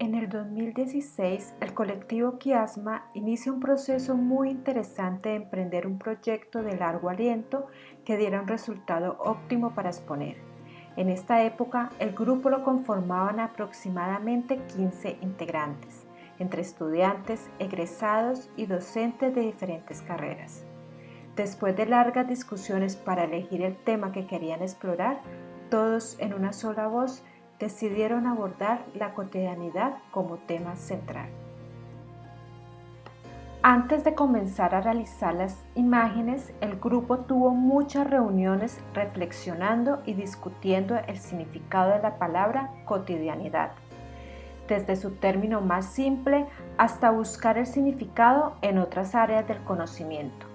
En el 2016, el colectivo Kiasma inicia un proceso muy interesante de emprender un proyecto de largo aliento que diera un resultado óptimo para exponer. En esta época, el grupo lo conformaban aproximadamente 15 integrantes, entre estudiantes, egresados y docentes de diferentes carreras. Después de largas discusiones para elegir el tema que querían explorar, todos en una sola voz decidieron abordar la cotidianidad como tema central. Antes de comenzar a realizar las imágenes, el grupo tuvo muchas reuniones reflexionando y discutiendo el significado de la palabra cotidianidad, desde su término más simple hasta buscar el significado en otras áreas del conocimiento.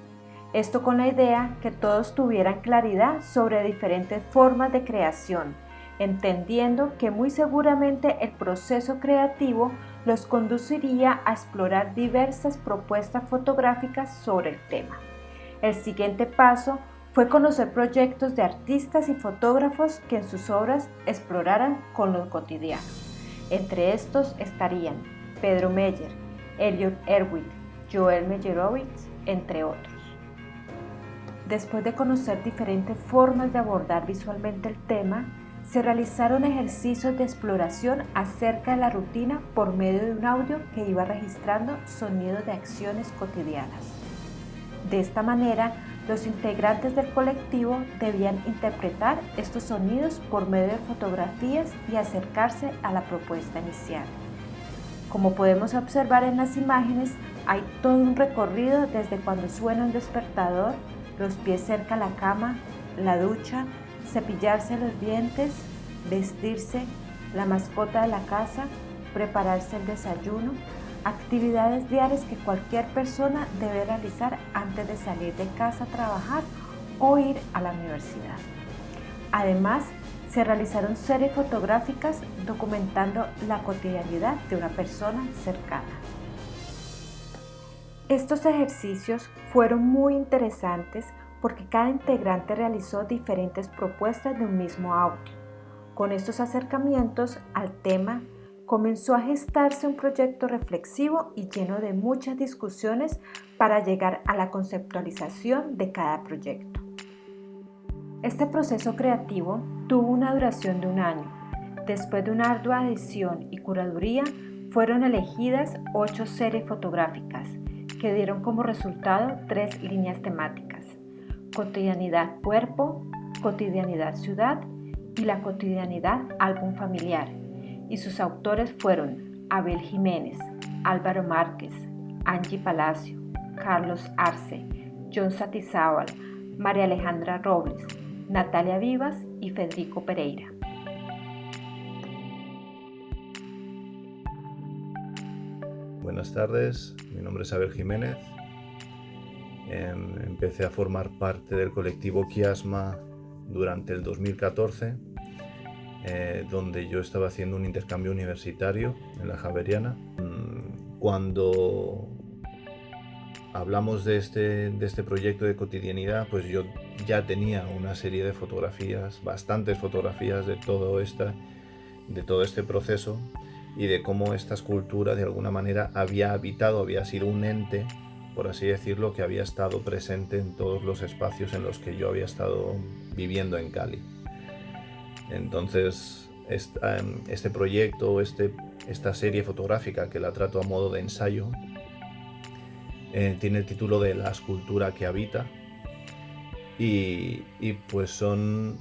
Esto con la idea que todos tuvieran claridad sobre diferentes formas de creación, entendiendo que muy seguramente el proceso creativo los conduciría a explorar diversas propuestas fotográficas sobre el tema. El siguiente paso fue conocer proyectos de artistas y fotógrafos que en sus obras exploraran con lo cotidiano. Entre estos estarían Pedro Meyer, Elliot Erwitt, Joel Meyerowitz, entre otros. Después de conocer diferentes formas de abordar visualmente el tema, se realizaron ejercicios de exploración acerca de la rutina por medio de un audio que iba registrando sonidos de acciones cotidianas. De esta manera, los integrantes del colectivo debían interpretar estos sonidos por medio de fotografías y acercarse a la propuesta inicial. Como podemos observar en las imágenes, hay todo un recorrido desde cuando suena un despertador, los pies cerca a la cama, la ducha, cepillarse los dientes, vestirse, la mascota de la casa, prepararse el desayuno, actividades diarias que cualquier persona debe realizar antes de salir de casa a trabajar o ir a la universidad. Además, se realizaron series fotográficas documentando la cotidianidad de una persona cercana. Estos ejercicios fueron muy interesantes porque cada integrante realizó diferentes propuestas de un mismo audio. Con estos acercamientos al tema, comenzó a gestarse un proyecto reflexivo y lleno de muchas discusiones para llegar a la conceptualización de cada proyecto. Este proceso creativo tuvo una duración de un año. Después de una ardua edición y curaduría, fueron elegidas 8 series fotográficas que dieron como resultado 3 líneas temáticas: cotidianidad cuerpo, cotidianidad ciudad y la cotidianidad álbum familiar. Y sus autores fueron Abel Jiménez, Álvaro Márquez, Angie Palacio, Carlos Arce, John Satizábal, María Alejandra Robles, Natalia Vivas y Federico Pereira. Buenas tardes, mi nombre es Abel Jiménez. Empecé a formar parte del colectivo Kiasma durante el 2014, donde yo estaba haciendo un intercambio universitario en la Javeriana. Cuando hablamos de este proyecto de cotidianidad, pues yo ya tenía una serie de fotografías, bastantes fotografías de todo este proceso y de cómo esta escultura de alguna manera había sido un ente, por así decirlo, que había estado presente en todos los espacios en los que yo había estado viviendo en Cali. Entonces, este proyecto, esta serie fotográfica, que la trato a modo de ensayo, tiene el título de La escultura que habita, y pues son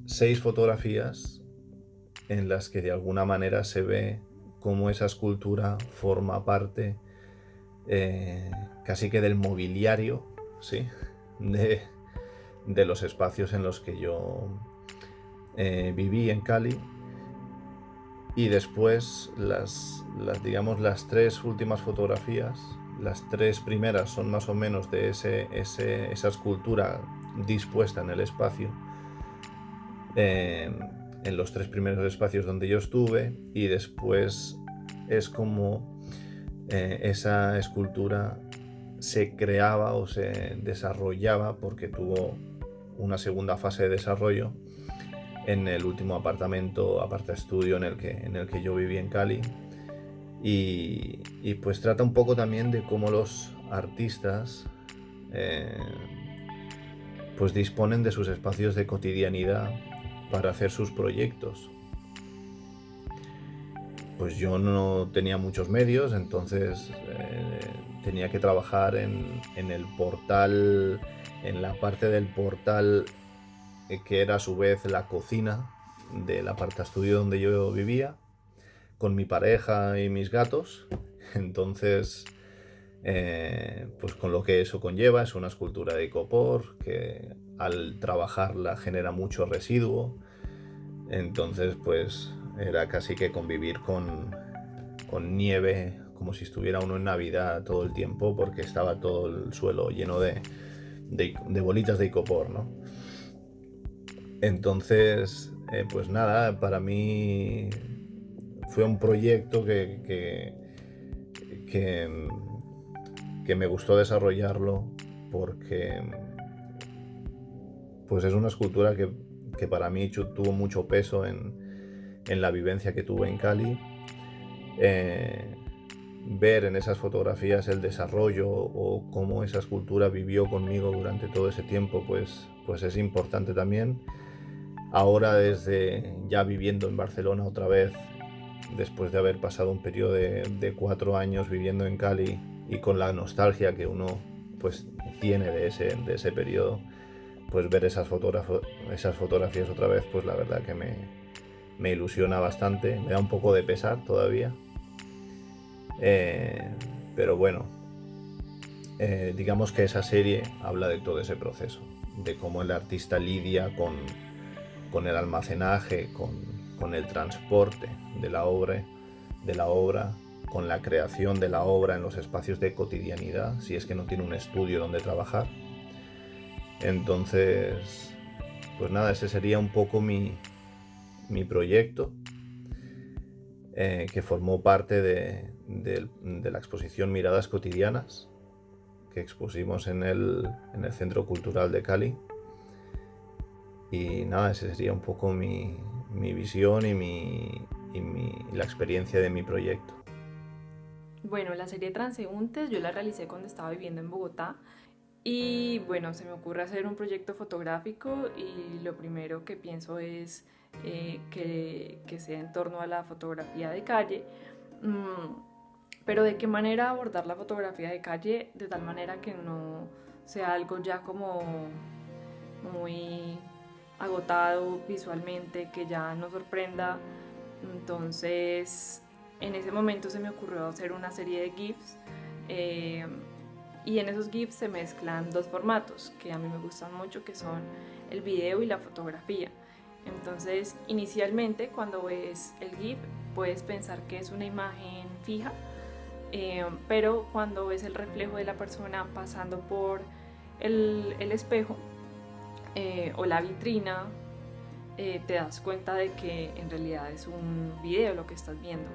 6 fotografías en las que de alguna manera se ve cómo esa escultura forma parte casi que del mobiliario, ¿sí?, de los espacios en los que yo viví en Cali. Y después las 3 últimas fotografías, las 3 primeras son más o menos de esa escultura dispuesta en el espacio, en los 3 primeros espacios donde yo estuve, y después es como esa escultura se creaba o se desarrollaba, porque tuvo una segunda fase de desarrollo en el último aparta estudio en el que yo viví en Cali, y pues trata un poco también de cómo los artistas pues disponen de sus espacios de cotidianidad para hacer sus proyectos. Pues yo no tenía muchos medios, entonces tenía que trabajar en el portal, en la parte del portal que era a su vez la cocina del apartaestudio donde yo vivía, con mi pareja y mis gatos. Entonces, pues con lo que eso conlleva, es una escultura de icopor que al trabajarla genera mucho residuo. Entonces, pues era casi que convivir con nieve, como si estuviera uno en Navidad todo el tiempo, porque estaba todo el suelo lleno de bolitas de icopor, ¿no? Entonces, pues nada, para mí fue un proyecto que me gustó desarrollarlo, porque pues es una escultura que para mí tuvo mucho peso en la vivencia que tuve en Cali. Ver en esas fotografías el desarrollo o cómo esa escultura vivió conmigo durante todo ese tiempo, pues es importante también. Ahora, desde ya viviendo en Barcelona otra vez, después de haber pasado un periodo de 4 años viviendo en Cali y con la nostalgia que uno pues tiene de ese periodo, pues ver esas fotografías otra vez, pues la verdad que me ilusiona bastante, me da un poco de pesar todavía, pero bueno, digamos que esa serie habla de todo ese proceso, de cómo el artista lidia con el almacenaje, con el transporte de la obra, con la creación de la obra en los espacios de cotidianidad, si es que no tiene un estudio donde trabajar. Entonces, pues nada, ese sería un poco mi proyecto, que formó parte de la exposición Miradas Cotidianas, que expusimos en el Centro Cultural de Cali. Y nada, esa sería un poco mi visión y la experiencia de mi proyecto. Bueno, la serie Transeúntes yo la realicé cuando estaba viviendo en Bogotá y bueno, se me ocurre hacer un proyecto fotográfico y lo primero que pienso es que sea en torno a la fotografía de calle, pero de qué manera abordar la fotografía de calle de tal manera que no sea algo ya como muy agotado visualmente, que ya no sorprenda. Entonces, en ese momento se me ocurrió hacer una serie de GIFs, y en esos GIFs se mezclan dos formatos que a mí me gustan mucho, que son el video y la fotografía. Entonces, inicialmente cuando ves el GIF puedes pensar que es una imagen fija, pero cuando ves el reflejo de la persona pasando por el espejo o la vitrina, te das cuenta de que en realidad es un video lo que estás viendo,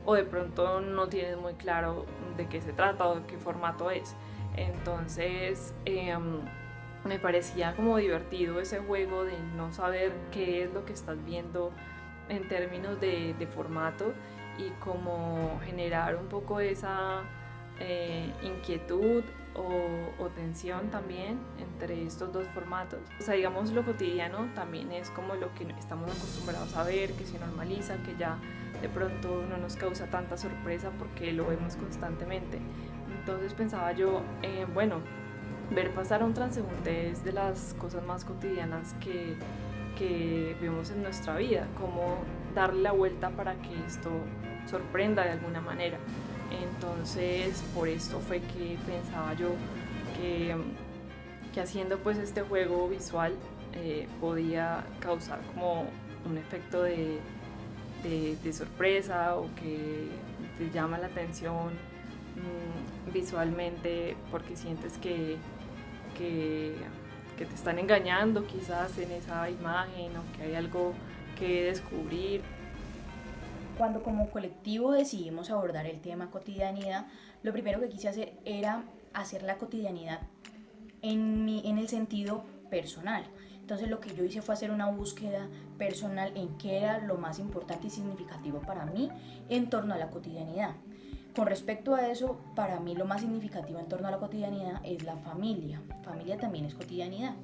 o de pronto no tienes muy claro de qué se trata o de qué formato es. Entonces me parecía como divertido ese juego de no saber qué es lo que estás viendo en términos de formato, y como generar un poco esa inquietud o tensión también entre estos dos formatos. O sea, digamos, lo cotidiano también es como lo que estamos acostumbrados a ver, que se normaliza, que ya de pronto no nos causa tanta sorpresa porque lo vemos constantemente. Entonces pensaba yo, bueno, ver pasar a un transeúnte es de las cosas más cotidianas que vemos en nuestra vida, como darle la vuelta para que esto sorprenda de alguna manera. Entonces por esto fue que pensaba yo que haciendo pues este juego visual podía causar como un efecto de sorpresa, o que te llama la atención visualmente, porque sientes que te están engañando quizás en esa imagen, o que hay algo que descubrir. Cuando como colectivo decidimos abordar el tema cotidianidad, lo primero que quise hacer era hacer la cotidianidad en el sentido personal. Entonces lo que yo hice fue hacer una búsqueda personal en qué era lo más importante y significativo para mí en torno a la cotidianidad. Con respecto a eso, para mí lo más significativo en torno a la cotidianidad es la familia. Familia también es cotidianidad.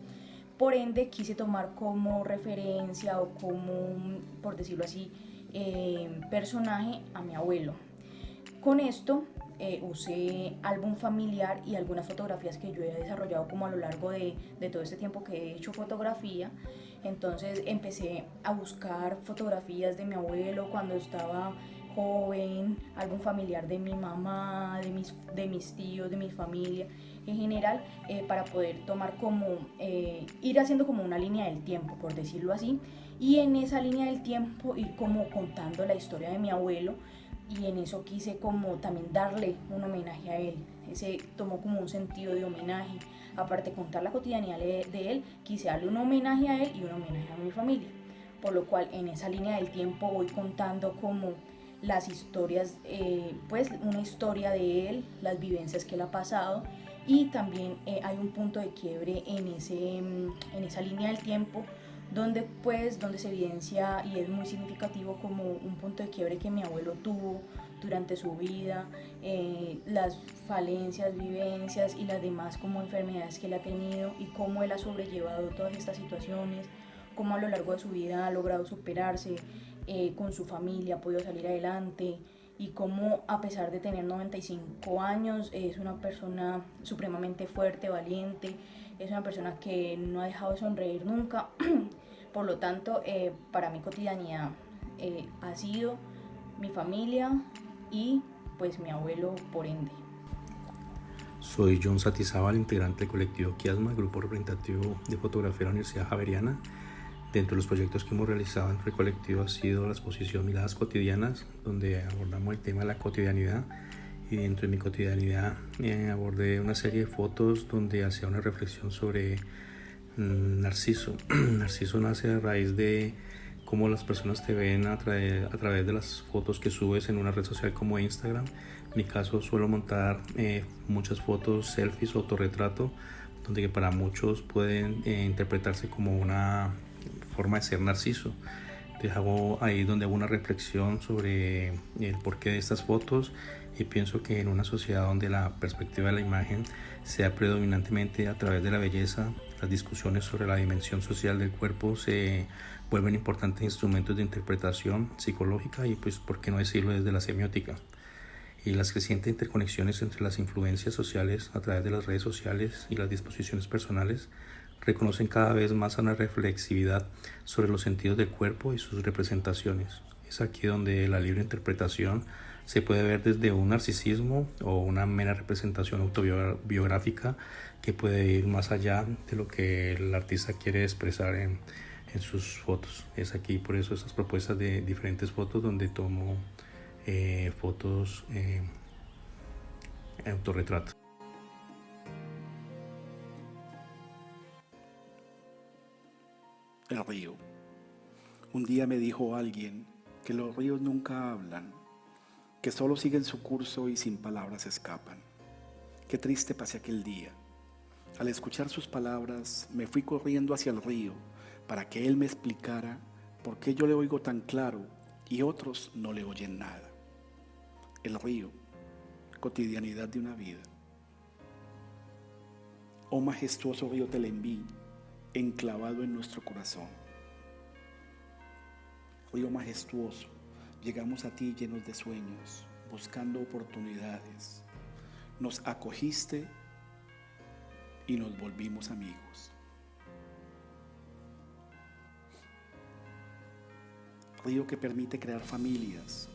Por ende, quise tomar como referencia o como, por decirlo así, personaje a mi abuelo. Con esto usé álbum familiar y algunas fotografías que yo he desarrollado como a lo largo de todo este tiempo que he hecho fotografía. Entonces empecé a buscar fotografías de mi abuelo cuando estaba joven, álbum familiar de mi mamá, de mis tíos, de mi familia en general, para poder tomar como, ir haciendo como una línea del tiempo, por decirlo así, y en esa línea del tiempo ir como contando la historia de mi abuelo, y en eso quise como también darle un homenaje a él. Ese tomó como un sentido de homenaje. Aparte de contar la cotidianidad de él, quise darle un homenaje a él y un homenaje a mi familia. Por lo cual en esa línea del tiempo voy contando como las historias, pues una historia de él, las vivencias que él ha pasado, y también hay un punto de quiebre en esa línea del tiempo donde se evidencia y es muy significativo como un punto de quiebre que mi abuelo tuvo durante su vida, las falencias, vivencias y las demás como enfermedades que él ha tenido y cómo él ha sobrellevado todas estas situaciones, cómo a lo largo de su vida ha logrado superarse, con su familia ha podido salir adelante, y cómo a pesar de tener 95 años es una persona supremamente fuerte, valiente, es una persona que no ha dejado de sonreír nunca. Por lo tanto, para mi cotidianidad ha sido mi familia y pues mi abuelo por ende. Soy John Satizábal, integrante del colectivo Kiasma, grupo representativo de fotografía de la Universidad Javeriana. Dentro de los proyectos que hemos realizado entre el colectivo ha sido la exposición Miradas Cotidianas, donde abordamos el tema de la cotidianidad, y dentro de mi cotidianidad abordé una serie de fotos donde hacía una reflexión sobre Narciso. Narciso nace a raíz de cómo las personas te ven a través de las fotos que subes en una red social como Instagram. En mi caso suelo montar muchas fotos, selfies o autorretrato, donde para muchos pueden interpretarse como una forma de ser Narciso. Entonces hago ahí donde hago una reflexión sobre el porqué de estas fotos, y pienso que en una sociedad donde la perspectiva de la imagen sea predominantemente a través de la belleza, las discusiones sobre la dimensión social del cuerpo se vuelven importantes instrumentos de interpretación psicológica y, pues, por qué no decirlo, desde la semiótica. Y las crecientes interconexiones entre las influencias sociales a través de las redes sociales y las disposiciones personales reconocen cada vez más a una reflexividad sobre los sentidos del cuerpo y sus representaciones. Es aquí donde la libre interpretación se puede ver desde un narcisismo o una mera representación autobiográfica que puede ir más allá de lo que el artista quiere expresar en sus fotos. Es aquí por eso esas propuestas de diferentes fotos donde tomo fotos autorretrato. El río. Un día me dijo alguien que los ríos nunca hablan, que solo siguen su curso y sin palabras escapan. Qué triste pasé aquel día. Al escuchar sus palabras, me fui corriendo hacia el río para que él me explicara por qué yo le oigo tan claro y otros no le oyen nada. El río, cotidianidad de una vida. Oh majestuoso río Telembí, enclavado en nuestro corazón. Río majestuoso, llegamos a ti llenos de sueños, buscando oportunidades. Nos acogiste y nos volvimos amigos. Río que permite crear familias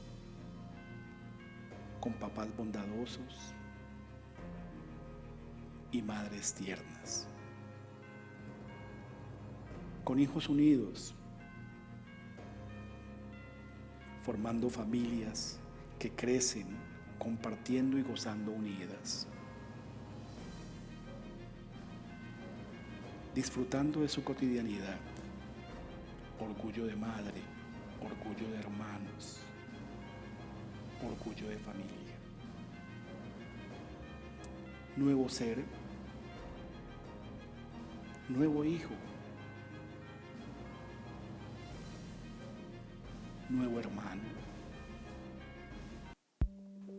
con papás bondadosos y madres tiernas, con hijos unidos, formando familias que crecen compartiendo y gozando unidas, disfrutando de su cotidianidad, orgullo de madre, orgullo de hermanos, orgullo de familia. Nuevo ser, nuevo hijo, nuevo hermano.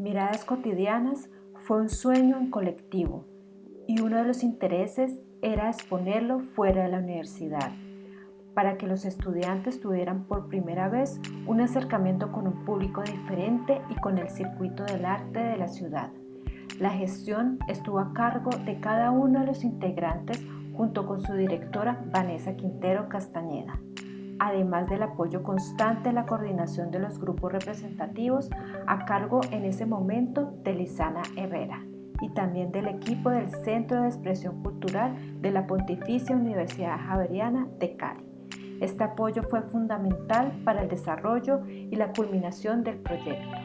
Miradas Cotidianas fue un sueño en colectivo y uno de los intereses era exponerlo fuera de la universidad, para que los estudiantes tuvieran por primera vez un acercamiento con un público diferente y con el circuito del arte de la ciudad. La gestión estuvo a cargo de cada uno de los integrantes junto con su directora Vanessa Quintero Castañeda, además del apoyo constante de la coordinación de los grupos representativos a cargo en ese momento de Lisana Herrera y también del equipo del Centro de Expresión Cultural de la Pontificia Universidad Javeriana de Cali. Este apoyo fue fundamental para el desarrollo y la culminación del proyecto.